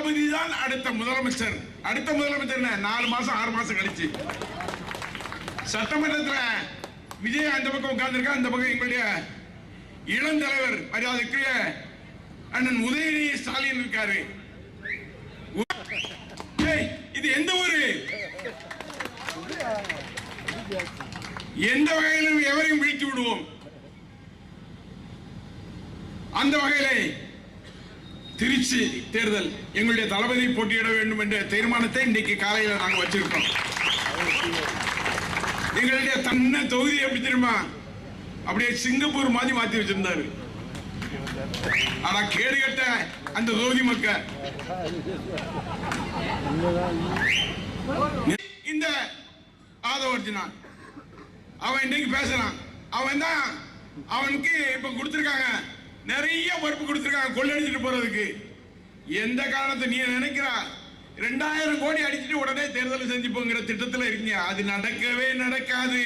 தளபதி தான் அடுத்த முதலமைச்சர். அடுத்த முதலமைச்சர் 4 மாசம் 6 மாசம் கழிச்சு சட்டமன்றத்தில் விஜய் அந்த பக்கம் உட்கார்ந்திருக்கா, அந்த பக்கம் எங்களுடைய இளம் தலைவர் மரியாதைக்குரிய அண்ணன் உதயநிதி ஸ்டாலின் இருக்காரு. இது எந்த ஊரு? எந்த வகையிலும் எவரையும் வீழ்த்தி விடுவோம். அந்த வகையிலே திருச்சி தேர்தல் எங்களுடைய தளபதி போட்டியிட வேண்டும் என்ற தீர்மானத்தை இன்றைக்கு காலையில் நாங்கள் வச்சிருக்கோம். எங்களுடைய தன்ன தொகுதி எப்படி தெரியுமா, அப்படியே சிங்கப்பூர் மாதிரி மாத்தி வச்சிருந்தாரு. ஆனா கேடு கட்ட அந்த தொகுதி மக்கள் இந்த ஆதவர்ஜினான் அவன் இன்னைக்கு பேசலாம். அவன் தான் அவனுக்கு இப்ப கொடுத்திருக்காங்க, நிறைய பொறுப்பு கொடுத்திருக்காங்க கொள்ளடிச்சிட்டு போறதுக்கு. எந்த காரணத்தை நீ நினைக்கிறா 2000 கோடி அடிச்சுட்டு உடனே தேர்தல் செஞ்சுப்போங்கிற திட்டத்தில் இருக்கீங்க. அது நடக்கவே நடக்காது.